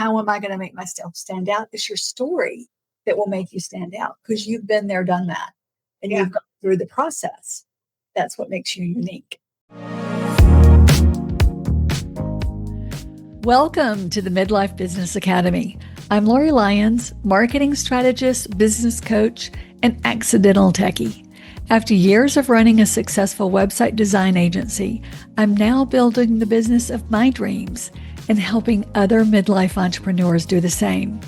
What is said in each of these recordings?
how am I going to make myself stand out? It's your story that will make you stand out because you've been there, done that, and you've gone through the process. That's what makes you unique. Welcome to the Midlife Business Academy. I'm Lori Lyons, marketing strategist, business coach, and accidental techie. After years of running a successful website design agency, I'm now building the business of my dreams and helping other midlife entrepreneurs do the same.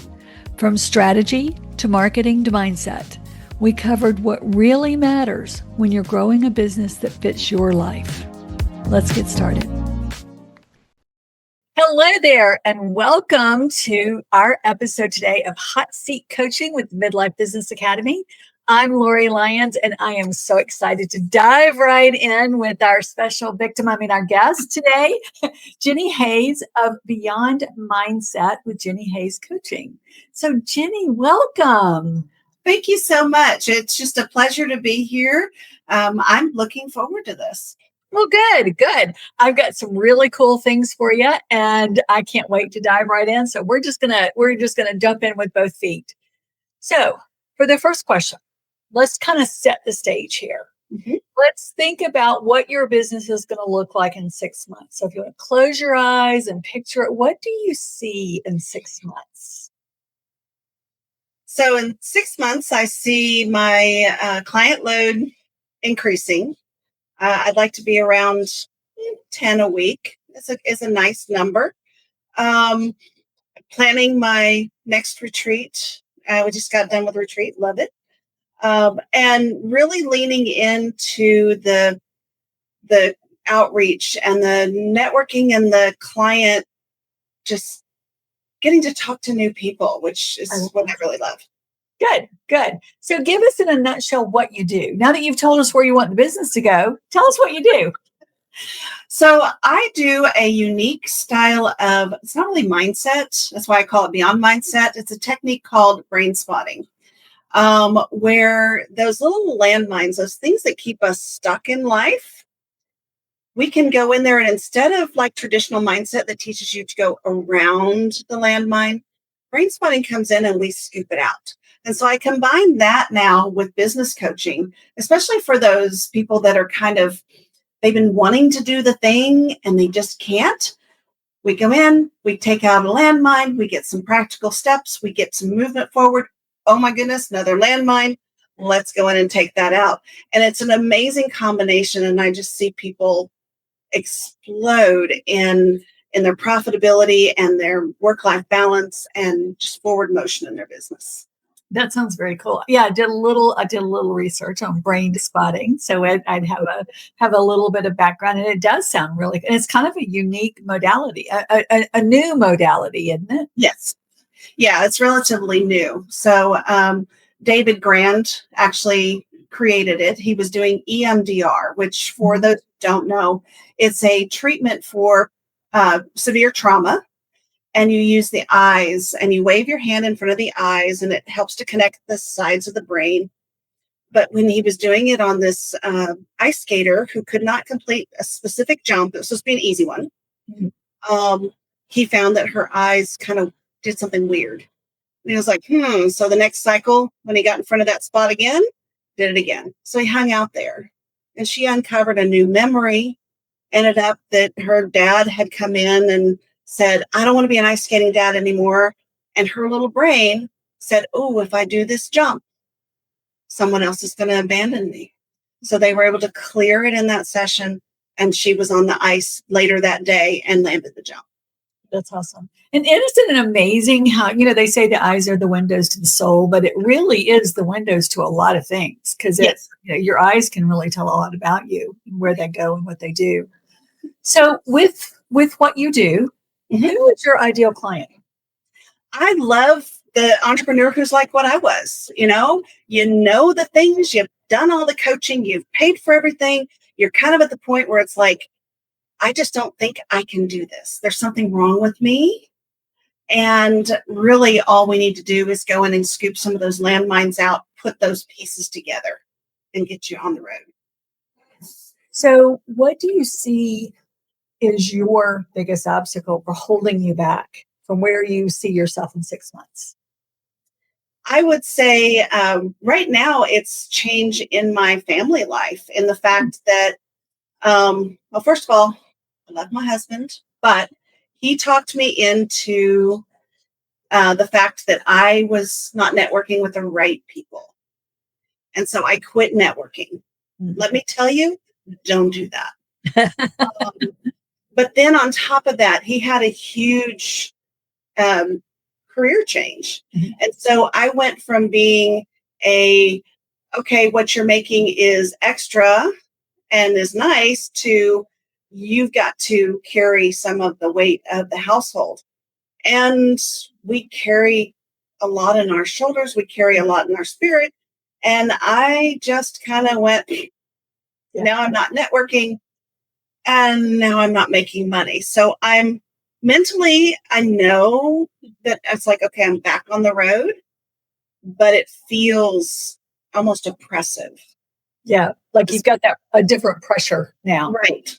From strategy to marketing to mindset, we covered what really matters when you're growing a business that fits your life. Let's get started. Hello there, and welcome to our episode today of Hot Seat Coaching with Midlife Business Academy. I'm Lori Lyons, and I am so excited to dive right in with our special our guest today, Jennie Hayes of Beyond Mindset with Jennie Hayes Coaching. So, Jennie, welcome. Thank you so much. It's just a pleasure to be here. I'm looking forward to this. Well, good. I've got some really cool things for you, and I can't wait to dive right in. So we're just gonna jump in with both feet. So for the first question, let's kind of set the stage here. Mm-hmm. Let's think about what your business is going to look like in 6 months. So if you want to close your eyes and picture it, what do you see in 6 months? So in 6 months, I see my client load increasing. I'd like to be around 10 a week. It's a nice number. Planning my next retreat. We just got done with retreat. Love it. And really leaning into the outreach and the networking and the client, just getting to talk to new people, which is what I really love. Good. So give us in a nutshell what you do. Now that you've told us where you want the business to go, tell us what you do. So I do a unique style of, it's not really mindset. That's why I call it Beyond Mindset. It's a technique called brain spotting, where those little landmines, those things that keep us stuck in life, we can go in there and instead of like traditional mindset that teaches you to go around the landmine, brain spotting comes in and we scoop it out. And so I combine that now with business coaching, especially for those people that are they've been wanting to do the thing and they just can't. We go in, we take out a landmine, we get some practical steps, we get some movement forward. Oh my goodness, another landmine. Let's go in and take that out. And it's an amazing combination. And I just see people explode in their profitability and their work-life balance and just forward motion in their business. That sounds very cool. Yeah, I did a little research on brain spotting, so I'd have a little bit of background, and it does sound really good. And it's kind of a unique modality, a new modality, isn't it? Yes, yeah, it's relatively new. So David Grand actually created it. He was doing EMDR, which for those who don't know, it's a treatment for severe trauma. And you use the eyes and you wave your hand in front of the eyes and it helps to connect the sides of the brain. But when he was doing it on this ice skater who could not complete a specific jump, it was supposed to be an easy one. Mm-hmm. He found that her eyes kind of did something weird. And he was like, So the next cycle, when he got in front of that spot again, did it again. So he hung out there and she uncovered a new memory. Ended up that her dad had come in and said, I don't want to be an ice skating dad anymore. And her little brain said, oh, if I do this jump, someone else is going to abandon me. So they were able to clear it in that session. And she was on the ice later that day and landed the jump. That's awesome. And isn't it amazing how, they say the eyes are the windows to the soul, but it really is the windows to a lot of things because your eyes can really tell a lot about you, where they go and what they do. So with what you do, who is your ideal client? I love the entrepreneur who's like what I was. You know the things, you've done all the coaching, you've paid for everything. You're kind of at the point where it's like, I just don't think I can do this. There's something wrong with me. And really all we need to do is go in and scoop some of those landmines out, put those pieces together and get you on the road. So what do you see is your biggest obstacle for holding you back from where you see yourself in 6 months? I would say right now it's change in my family life, in the fact that, well, first of all, I love my husband, but he talked me into the fact that I was not networking with the right people. And so I quit networking. Let me tell you, don't do that. Um, but then on top of that, he had a huge um, career change. And so I went from being okay, what you're making is extra and is nice, to you've got to carry some of the weight of the household. And we carry a lot in our shoulders, we carry a lot in our spirit. And I just kind of went, now I'm not networking, and now I'm not making money. So I'm mentally, I know that it's like, okay, I'm back on the road, but it feels almost oppressive. Yeah, like you've got that a different pressure now. Right.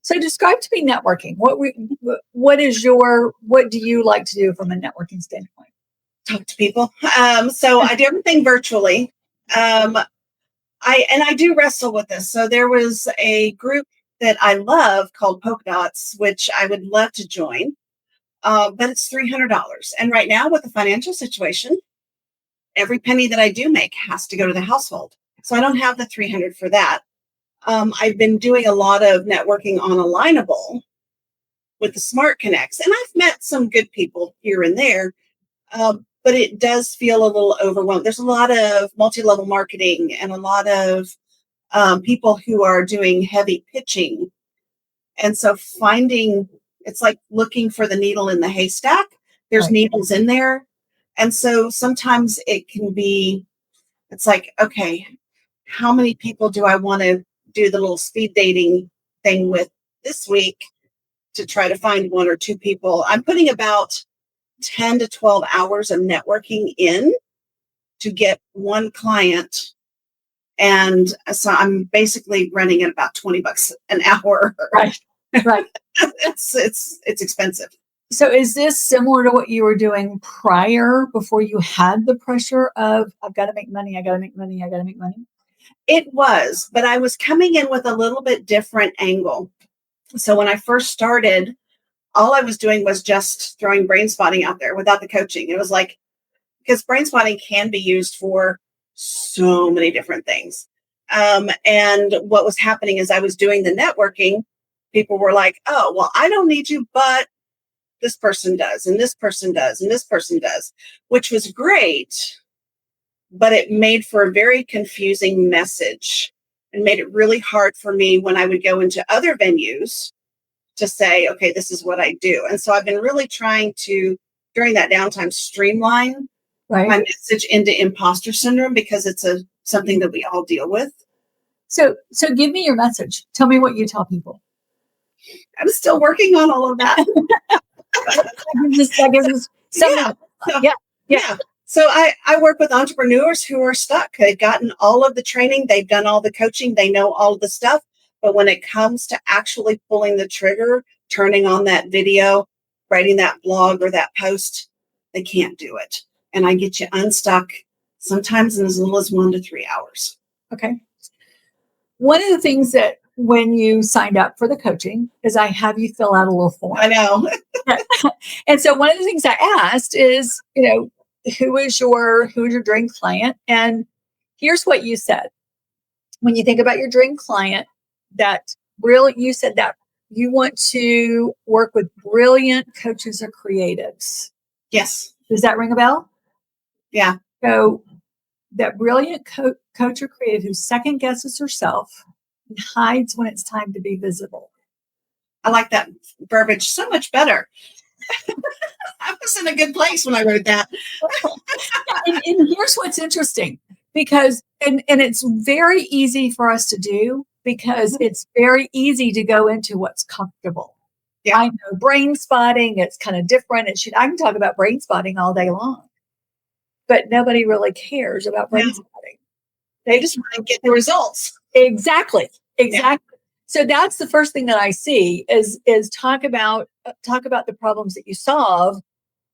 So describe to me networking. What do you like to do from a networking standpoint? Talk to people. So I do everything virtually. I do wrestle with this. So there was a group that I love called Polka Dots, which I would love to join, but it's $300. And right now, with the financial situation, every penny that I do make has to go to the household. So I don't have the 300 for that. I've been doing a lot of networking on Alignable with the Smart Connects, and I've met some good people here and there, but it does feel a little overwhelmed. There's a lot of multi-level marketing and a lot of people who are doing heavy pitching. And so it's like looking for the needle in the haystack. There's needles in there. And so sometimes it's like, okay, how many people do I want to do the little speed dating thing with this week to try to find one or two people? I'm putting about 10 to 12 hours of networking in to get one client. And so I'm basically running at about $20 an hour. Right. It's expensive. So is this similar to what you were doing prior, before you had the pressure of, I've got to make money, I got to make money, I got to make money? It was, but I was coming in with a little bit different angle. So when I first started, all I was doing was just throwing brain spotting out there without the coaching. It was like, because brain spotting can be used for so many different things. And what was happening is I was doing the networking. People were like, oh, well, I don't need you, but this person does, and this person does, and this person does, which was great, but it made for a very confusing message and made it really hard for me when I would go into other venues to say, okay, this is what I do. And so I've been really trying to, during that downtime, streamline my message into imposter syndrome, because it's something that we all deal with. So give me your message. Tell me what you tell people. I'm still working on all of that. Yeah. So I work with entrepreneurs who are stuck. They've gotten all of the training, they've done all the coaching, they know all of the stuff. But when it comes to actually pulling the trigger, turning on that video, writing that blog or that post, they can't do it. And I get you unstuck sometimes in as little as 1 to 3 hours. Okay. One of the things that when you signed up for the coaching is I have you fill out a little form. I know. And so one of the things I asked is, who is your dream client? And here's what you said. When you think about your dream client, you said that you want to work with brilliant coaches or creatives. Yes. Does that ring a bell? Yeah. So that brilliant coach or creative who second guesses herself and hides when it's time to be visible. I like that verbiage so much better. I was in a good place when I wrote that. and here's what's interesting, because and it's very easy for us to do, because it's very easy to go into what's comfortable. Yeah. I know brain spotting, it's kind of different. I can talk about brain spotting all day long, but nobody really cares about brain spotting. They just want to get the results. Exactly. Yeah. So that's the first thing that I see is talk about the problems that you solve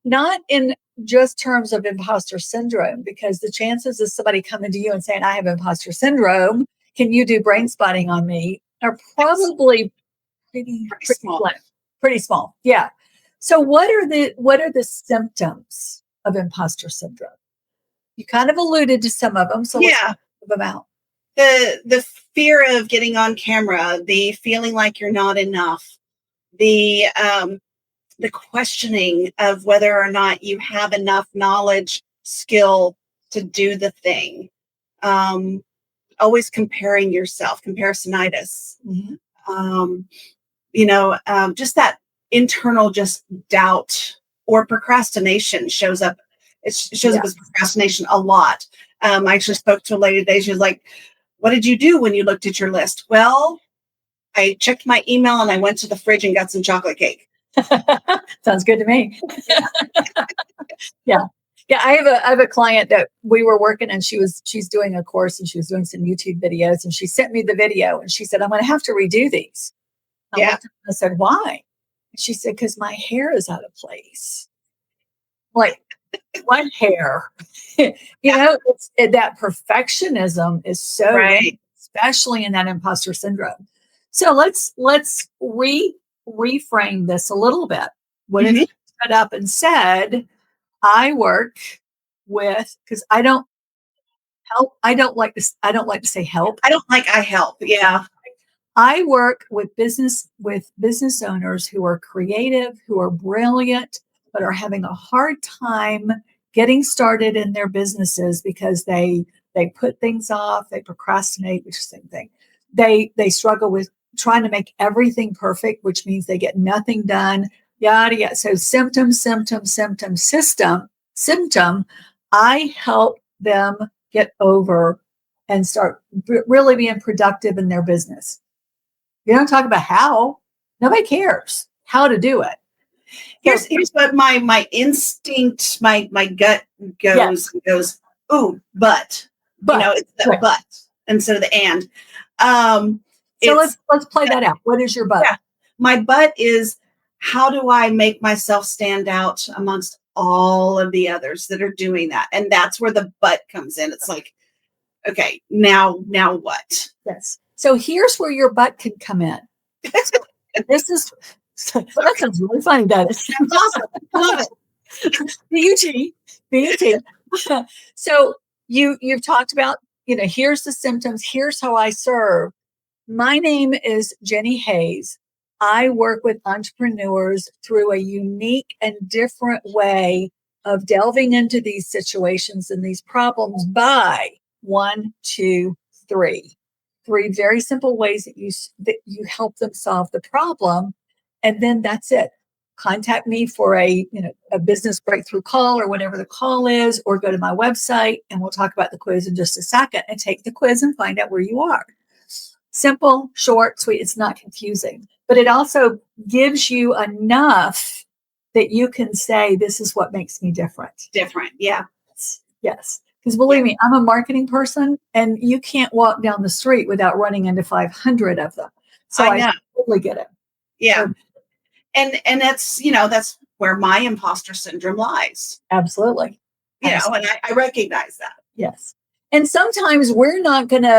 not in just terms of imposter syndrome, because the chances of somebody coming to you and saying, I have imposter syndrome, can you do brain spotting on me, are probably pretty small. slim, pretty small. Yeah. So what are the symptoms of imposter syndrome? You kind of alluded to some of them. So let's talk about the fear of getting on camera, the feeling like you're not enough, the questioning of whether or not you have enough knowledge, skill to do the thing. Always comparing yourself, comparisonitis. Just that internal just doubt or procrastination shows up. It shows up as procrastination a lot. I actually spoke to a lady today. She was like, what did you do when you looked at your list? Well, I checked my email and I went to the fridge and got some chocolate cake. Sounds good to me. Yeah. Yeah. I have a client that we were working, and she's doing a course, and she was doing some YouTube videos, and she sent me the video and she said, I'm going to have to redo these. I said, why? She said, because my hair is out of place. Like, what hair? That perfectionism is so right, especially in that imposter syndrome. So let's reframe this a little bit. What if you stood up and said, I work with, because I don't like to say help. I help. Yeah. I work with business owners who are creative, who are brilliant, but are having a hard time getting started in their businesses because they put things off, they procrastinate, which is the same thing. They struggle with trying to make everything perfect, which means they get nothing done. Yada yada. So symptom. I help them get over and start really being productive in their business. You don't talk about how. Nobody cares how to do it. Here's what my instinct, my gut goes, ooh, but. It's the but instead of the and. So let's play that out. What is your but? Yeah, my but is, how do I make myself stand out amongst all of the others that are doing that? And that's where the but comes in. It's like, okay, now what? Yes. So here's where your butt can come in. This is that sounds really funny, doesn't it? That's awesome. Love it. BUT. So you've talked about, here's the symptoms, here's how I serve. My name is Jennie Hayes. I work with entrepreneurs through a unique and different way of delving into these situations and these problems by 1, 2, 3. 3 very simple ways that you help them solve the problem. And then that's it. Contact me for a business breakthrough call or whatever the call is, or go to my website and we'll talk about the quiz in just a second, and take the quiz and find out where you are. Simple, short, sweet. It's not confusing, but it also gives you enough that you can say, this is what makes me different. Different. Yeah. Yes. Because believe me, I'm a marketing person, and you can't walk down the street without running into 500 of them. So I totally get it. Yeah. And that's where my imposter syndrome lies. Absolutely. And I recognize that. Yes. And sometimes we're not gonna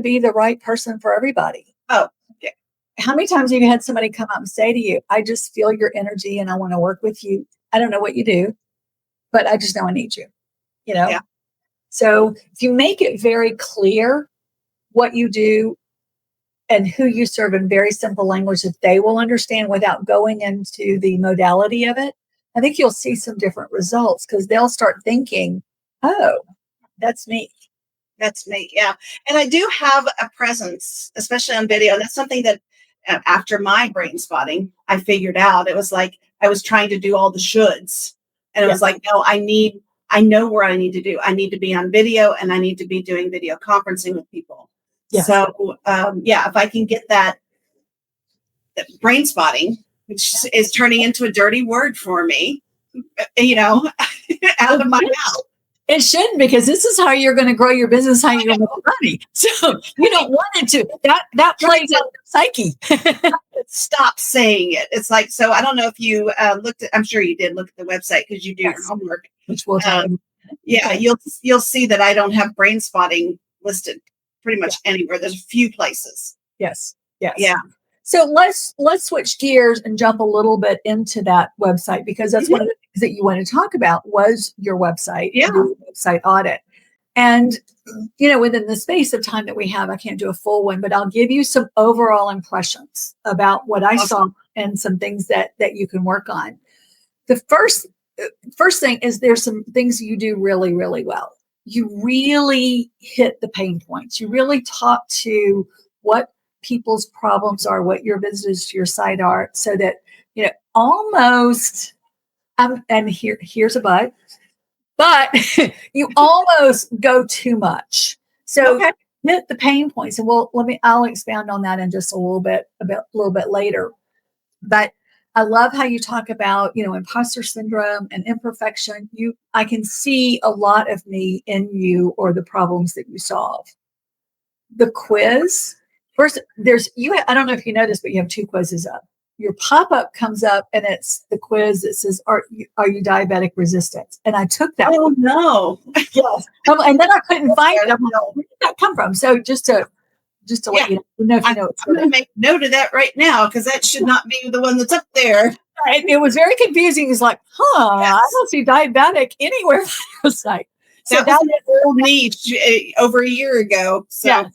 be the right person for everybody. Oh, yeah. How many times have you had somebody come up and say to you, I just feel your energy and I want to work with you. I don't know what you do, but I just know I need you. Yeah. So if you make it very clear what you do and who you serve in very simple language that they will understand without going into the modality of it, I think you'll see some different results, because they'll start thinking, oh, that's me. That's me. Yeah. And I do have a presence, especially on video. And that's something that after my brain spotting, I figured out. It was like I was trying to do all the shoulds. And it was like, no, I know where I need to do. I need to be on video, and I need to be doing video conferencing with people. Yes. So, if I can get that brain spotting, which is turning into a dirty word for me, out of my mouth. It shouldn't, because this is how you're going to grow your business, how you're going to make money. So you don't want it to. That plays on your psyche. Stop saying it. It's like, so I don't know if you looked at, I'm sure you did look at the website because you do your homework. Which we'll talk about. Yeah, you'll see that I don't have brain spotting listed pretty much anywhere. There's a few places. Yes. Yes. Yeah. So let's switch gears and jump a little bit into that website, because that's one of the things that you want to talk about was your website, your website audit. And, within the space of time that we have, I can't do a full one, but I'll give you some overall impressions about what I saw and some things that you can work on. The first thing is there's some things you do really, really well. You really hit the pain points. You really talk to what people's problems are, what your visitors to your site are, so that, almost, and here's a but you almost go too much. So hit the pain points. And I'll expand on that in just a little bit later. But I love how you talk about, imposter syndrome and imperfection. I can see a lot of me in you, or the problems that you solve. The quiz, first, I don't know if you know this, but you have 2 quizzes up. Your pop-up comes up and it's the quiz that says, are you diabetic resistant? And I took that. Oh, no. Yes. And then I couldn't find it. Where did that come from? So just to let you know if you know. I'm going to make note of that right now, because that should not be the one that's up there. It was very confusing. It's like, I don't see diabetic anywhere on your site. So that was an old niche over a year ago. So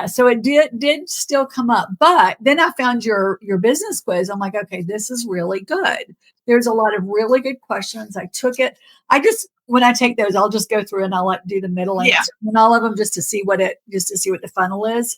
so it did still come up. But then I found your business quiz. I'm like, okay, this is really good. There's a lot of really good questions. I took it. When I take those, I'll just go through and I'll do the middle answer and all of them just to see what the funnel is.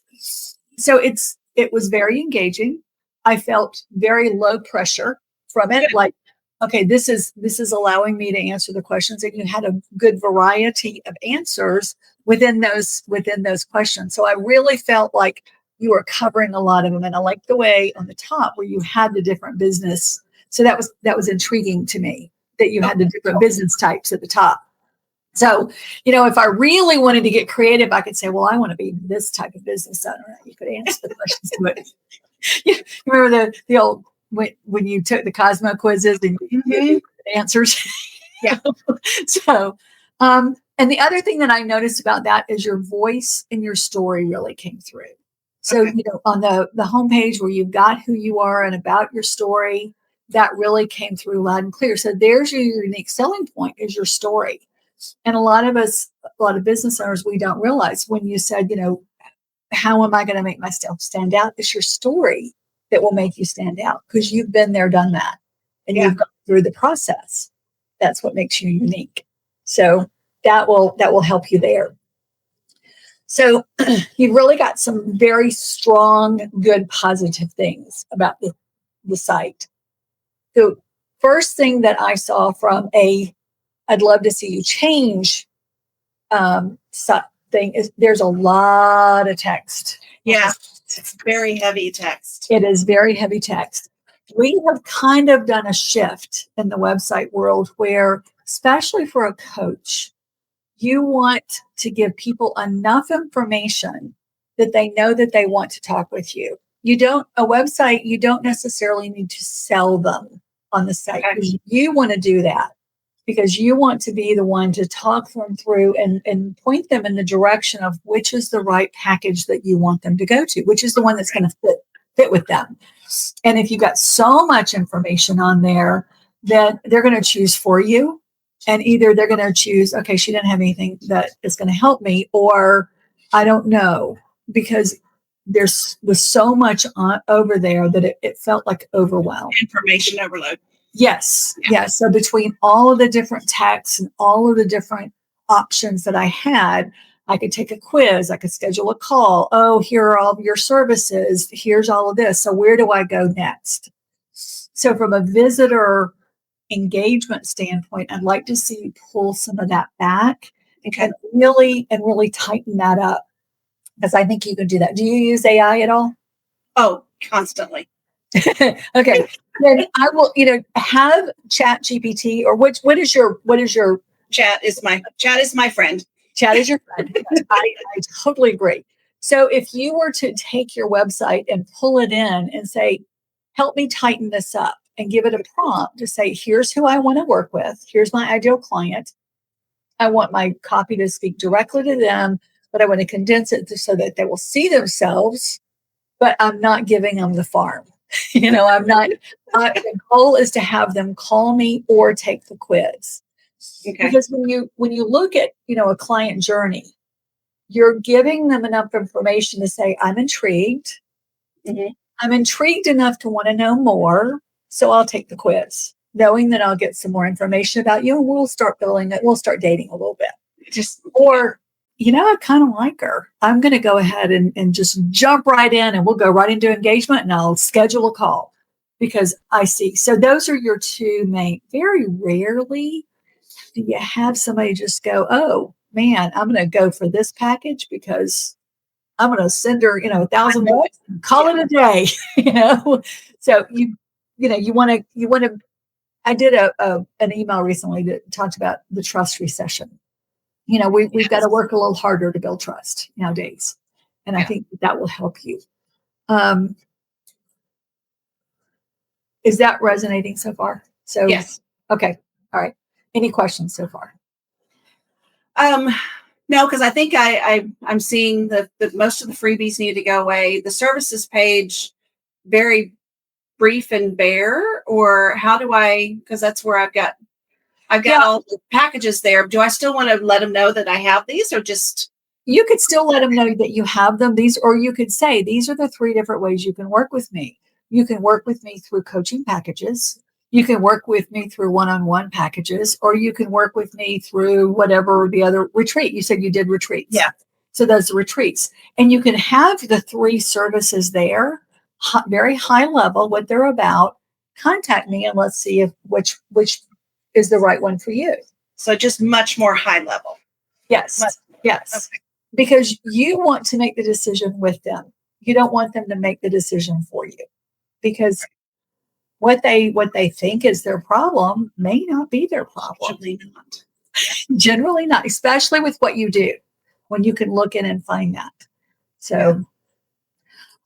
So it was very engaging. I felt very low pressure from it. Like, okay, this is allowing me to answer the questions, and you had a good variety of answers within those questions. So I really felt like you were covering a lot of them, and I liked the way on the top where you had the different business. So that was intriguing to me, that you had the different business types at the top. So, if I really wanted to get creative, I could say, well, I want to be this type of business owner. You could answer the questions to it. You remember the old, when you took the Cosmo quizzes and you answers? Yeah. So, and the other thing that I noticed about that is your voice and your story really came through. So, on the homepage where you've got who you are and about your story, that really came through loud and clear. So there's your unique selling point, is your story. And a lot of business owners, we don't realize, when you said, how am I going to make myself stand out? It's your story that will make you stand out, because you've been there, done that, and you've gone through the process. That's what makes you unique. So that will help you there. So you've really got some very strong, good, positive things about the site. The first thing that I saw from I'd love to see you change thing is there's a lot of text. Yeah, it's very heavy text. It is very heavy text. We have kind of done a shift in the website world where, especially for a coach, you want to give people enough information that they know that they want to talk with you. You don't necessarily need to sell them on the site. Okay. You want to do that because you want to be the one to talk them through and point them in the direction of which is the right package that you want them to go to, which is the one that's going to fit with them. And if you've got so much information on there, then they're going to choose for you. And either they're going to choose, okay, she didn't have anything that is going to help me, or I don't know, because was so much over there that it felt like overwhelm. Information overload. Yes. Yes. So between all of the different texts and all of the different options that I had, I could take a quiz, I could schedule a call. Oh, here are all of your services. Here's all of this. So where do I go next? So from a visitor engagement standpoint, I'd like to see you pull some of that back and really tighten that up, because I think you can do that. Do you use AI at all? Oh, constantly. Okay. Then I will, have Chat GPT, or what is your Chat is my friend. Chat is your friend. I totally agree. So if you were to take your website and pull it in and say, help me tighten this up, and give it a prompt to say, here's who I want to work with. Here's my ideal client. I want my copy to speak directly to them, but I want to condense it so that they will see themselves, but I'm not giving them the farm. I'm not, the goal is to have them call me or take the quiz. Okay. Because when you look at, a client journey, you're giving them enough information to say, I'm intrigued. Mm-hmm. I'm intrigued enough to want to know more. So I'll take the quiz, knowing that I'll get some more information about you, and we'll start building it. We'll start dating a little bit. Or, I kind of like her. I'm going to go ahead and just jump right in, and we'll go right into engagement, and I'll schedule a call because I see. So those are your two main. Very rarely do you have somebody just go, oh man, I'm going to go for this package because I'm going to send her, $1,000 and call it a day, So you want to, I did an email recently that talked about the trust recession. We've got to work a little harder to build trust nowadays. And I think that will help you. Is that resonating so far? So, yes. Okay. All right. Any questions so far? No, because I think I'm seeing that most of the freebies need to go away. The services page, very brief and bare, or how do I, because that's where I've got all the packages there. Do I still want to let them know that I have these, or just? You could still let them know that you have them, or you could say, these are the 3 different ways you can work with me. You can work with me through coaching packages. You can work with me through one-on-one packages, or you can work with me through whatever the other retreat. You said you did retreats. Yeah. So those are retreats. And you can have the 3 services there, very high level, what they're about. Contact me and let's see if which is the right one for you. So just much more high level. Yes. Yes. Okay. Because you want to make the decision with them. You don't want them to make the decision for you, because what they think is their problem may not be their problem. Generally not, especially with what you do, when you can look in and find that. So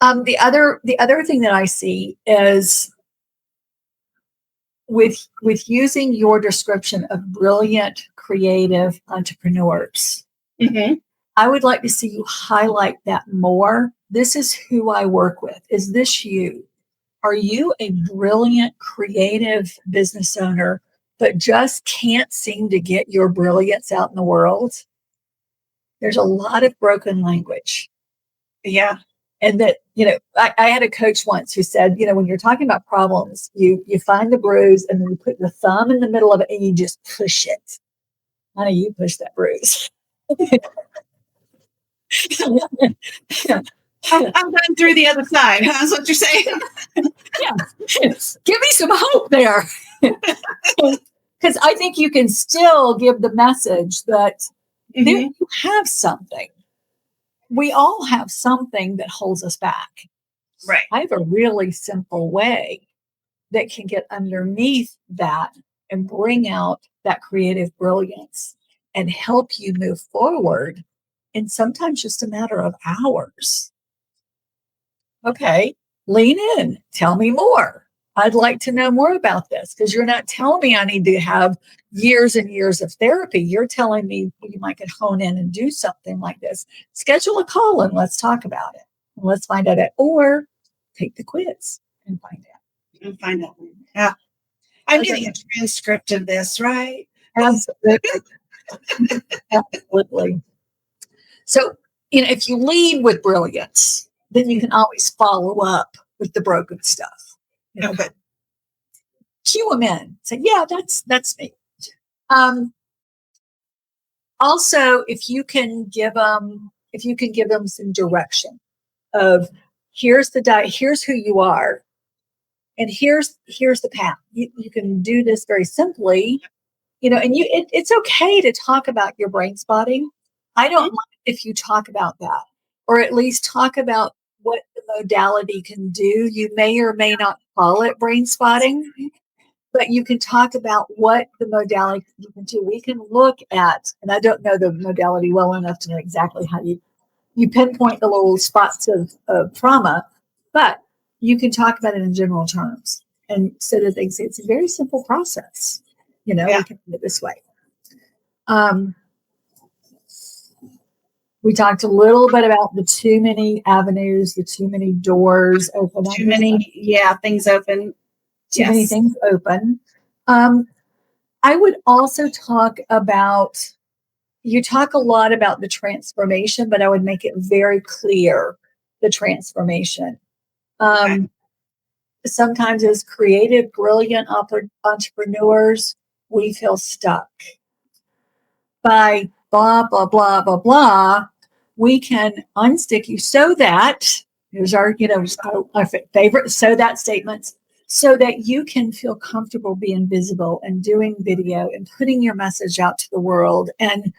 the other thing that I see is with using your description of brilliant, creative entrepreneurs. Mm-hmm. I would like to see you highlight that more. This is who I work with. Is this you? Are you a brilliant, creative business owner, but just can't seem to get your brilliance out in the world? There's a lot of broken language. Yeah. And that, I had a coach once who said, when you're talking about problems, you find the bruise and then you put your thumb in the middle of it and you just push it. Honey, you push that bruise. I'm going through the other side. That's what you're saying. Yeah. Give me some hope there. Because I think you can still give the message that you have something. We all have something that holds us back. Right. I have a really simple way that can get underneath that and bring out that creative brilliance and help you move forward in sometimes just a matter of hours. Okay, lean in. Tell me more. I'd like to know more about this, because you're not telling me I need to have years and years of therapy. You're telling me you might could hone in and do something like this. Schedule a call and let's talk about it. Let's find out or take the quiz and find out. Yeah. I'm getting a transcript of this, right? Absolutely. Absolutely. So, if you lead with brilliance, then you can always follow up with the broken stuff. Okay. Cue them in. Say, yeah, that's me. Also, if you can give them some direction of here's who you are, and here's the path. You can do this very simply, and it's okay to talk about your brain spotting. I don't mind if you talk about that, or at least talk about what the modality can do. You may or may not call it brain spotting, but you can talk about what the modality you can do. We can look at, and I don't know the modality well enough to know exactly how you pinpoint the little spots of trauma, but you can talk about it in general terms. And so that they can say it's a very simple process. We can do it this way. We talked a little bit about the too many avenues, the too many doors open. Too many, things open. Too many things open. I would also talk about, you talk a lot about the transformation, but I would make it very clear, the transformation. Sometimes as creative, brilliant entrepreneurs, we feel stuck by blah, blah, blah, blah, blah. We can unstick you so that, here's our, our favorite so that statements, so that you can feel comfortable being visible and doing video and putting your message out to the world and,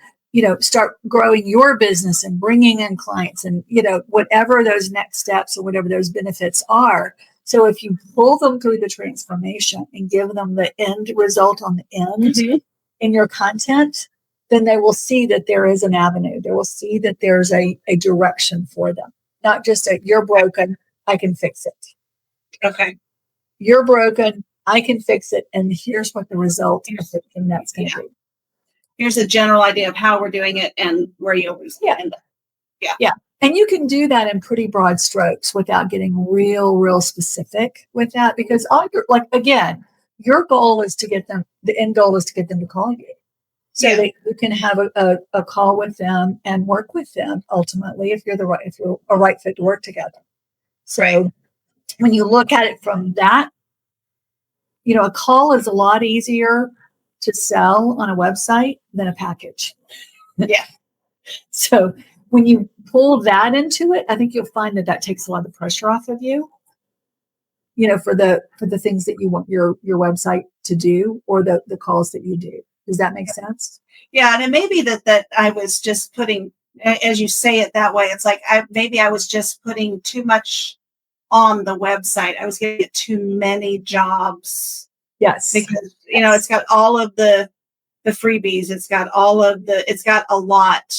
start growing your business and bringing in clients and, whatever those next steps or whatever those benefits are. So if you pull them through the transformation and give them the end result on the end in your content, then they will see that there is an avenue. They will see that there's a direction for them, not just a, you're broken, I can fix it. Okay. You're broken, I can fix it. And here's what the result of it, and that's going to be. Here's a general idea of how we're doing it and where you always end up. Yeah. And you can do that in pretty broad strokes without getting real specific with that, because all again, your goal is to get them, the end goal is to get them to call you. So that you can have a call with them and work with them ultimately if you're a right fit to work together. So when you look at it from that, a call is a lot easier to sell on a website than a package. Yeah. So when you pull that into it, I think you'll find that takes a lot of pressure off of you, for the things that you want your website to do or the calls that you do. Does that make sense? Yeah. And it may be that I was just putting, as you say it that way, it's like maybe I was just putting too much on the website. I was getting too many jobs. Yes. Because, it's got all of the freebies. It's got it's got a lot.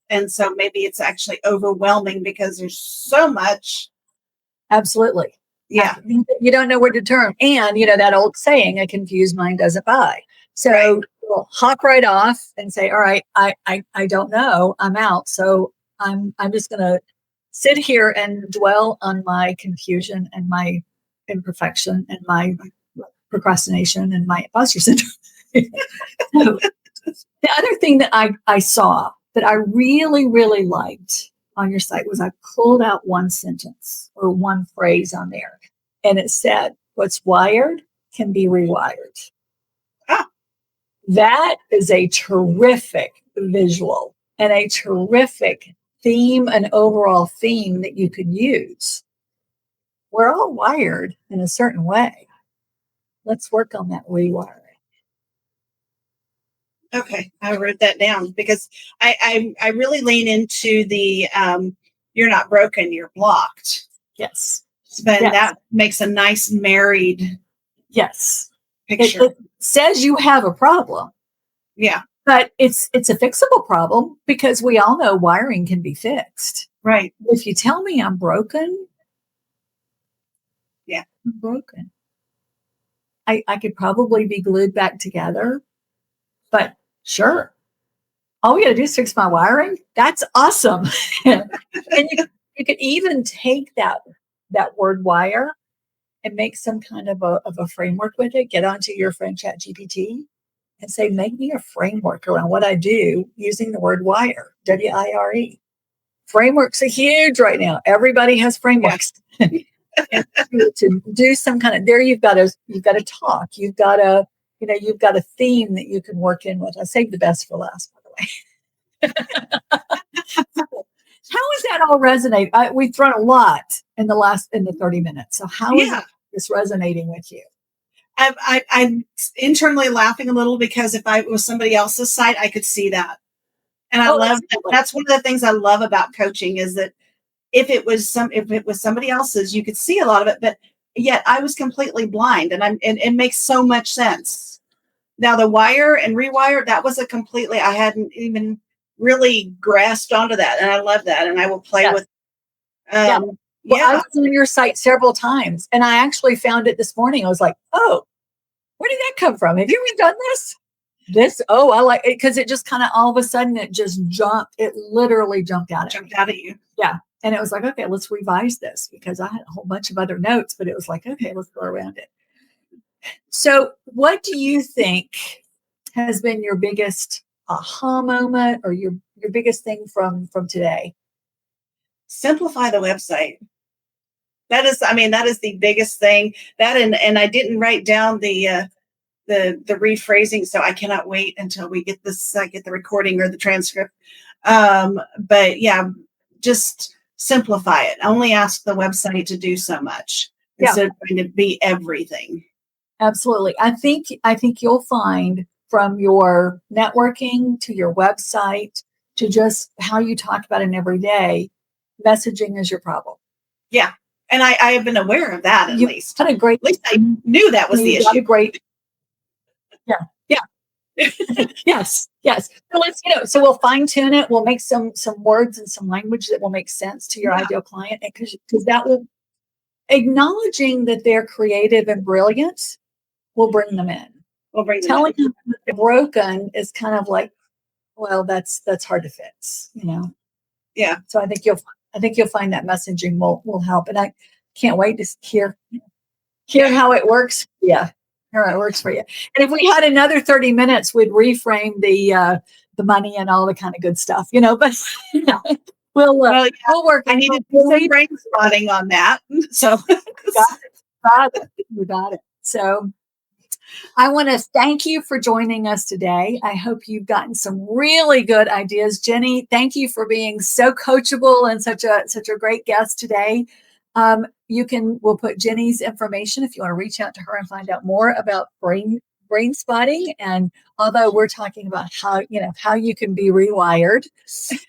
And so maybe it's actually overwhelming because there's so much. Absolutely. Yeah. You don't know where to turn. And, that old saying, a confused mind doesn't buy. So we'll hop right off and say, all right, I don't know. I'm out. So I'm just going to sit here and dwell on my confusion and my imperfection and my procrastination and my imposter syndrome. So, the other thing that I saw that I really liked on your site was I pulled out one sentence or one phrase on there, and it said, what's wired can be rewired. That is a terrific visual and a terrific theme and overall theme that you could use. We're all wired in a certain way. Let's work on that rewiring. Okay, I wrote that down because I really lean into the you're not broken, you're blocked. Yes. And that makes a nice married picture. It says you have a problem. Yeah. But it's a fixable problem because we all know wiring can be fixed. Right. If you tell me I'm broken, I'm broken. I could probably be glued back together, but sure. All we got to do is fix my wiring. That's awesome. And you could even take that word wire and make some kind of a framework with it. Get onto your friend ChatGPT and say, make me a framework around what I do using the word wire, WIRE. Frameworks are huge right now. Everybody has frameworks. And to do some kind of, there you've got to talk. You've got a theme that you can work in with. I saved the best for last, by the way. How is that all resonate? We've thrown a lot in the 30 minutes. So how is this resonating with you? I'm internally laughing a little because if I was somebody else's site, I could see that. And I love that. That's one of the things I love about coaching is that if it was somebody else's, you could see a lot of it, but yet I was completely blind, and it makes so much sense. Now the wire and rewire, that was I hadn't even really grasped onto that. And I love that. And I will play with, Well, I was on your site several times, and I actually found it this morning. I was like, oh, where did that come from? Have you ever done this? Oh, I like it, because it just kind of all of a sudden it just jumped. It literally jumped out at you. Yeah. And it was like, okay, let's revise this, because I had a whole bunch of other notes, but it was like, okay, let's go around it. So what do you think has been your biggest aha moment, or your biggest thing from today? Simplify the website. That is the biggest thing. That, and I didn't write down the rephrasing, so I cannot wait until we get this, get the recording or the transcript. But yeah, just simplify it. Only ask the website to do so much instead of trying to be everything. Absolutely. I think you'll find, from your networking to your website to just how you talk about it every day, messaging is your problem. Yeah. And I have been aware of that, at least. At least I knew that was the issue. Yeah. Yes. So we'll fine tune it. We'll make some words and some language that will make sense to your ideal client, because that will, acknowledging that they're creative and brilliant, will bring them in. Telling them that they're broken is kind of like, well, that's hard to fix, Yeah. So I think you'll find that messaging will help, and I can't wait to hear how it works. Yeah. How it works for you. And if we had another 30 minutes, we'd reframe the money and all the kind of good stuff, but we'll work. I needed some brainstorming on that. So we got it. So I want to thank you for joining us today. I hope you've gotten some really good ideas. Jennie, thank you for being so coachable and such a great guest today. We'll put Jennie's information if you want to reach out to her and find out more about brain spotting. And although we're talking about how you can be rewired,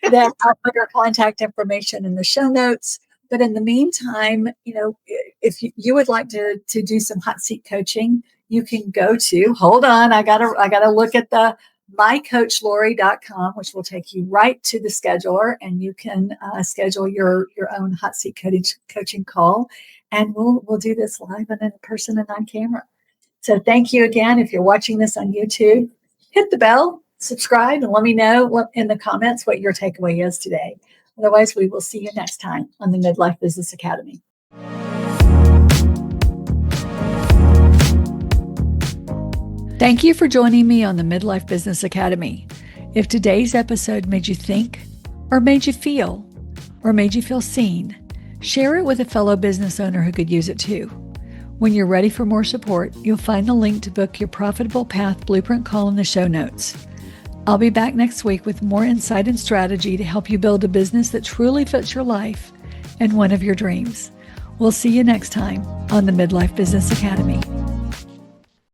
then I'll put her contact information in the show notes. But in the meantime, if you would like to do some hot seat coaching, you can go to, hold on, I gotta look at the mycoachlori.com, which will take you right to the scheduler, and you can schedule your own hot seat coaching call, and we'll do this live and in person and on camera. So thank you again. If you're watching this on YouTube, hit the bell, subscribe, and let me know in the comments what your takeaway is today. Otherwise, we will see you next time on the Midlife Business Academy. Thank you for joining me on the Midlife Business Academy. If today's episode made you think, or made you feel seen, share it with a fellow business owner who could use it too. When you're ready for more support, you'll find the link to book your Profitable Path Blueprint call in the show notes. I'll be back next week with more insight and strategy to help you build a business that truly fits your life and one of your dreams. We'll see you next time on the Midlife Business Academy.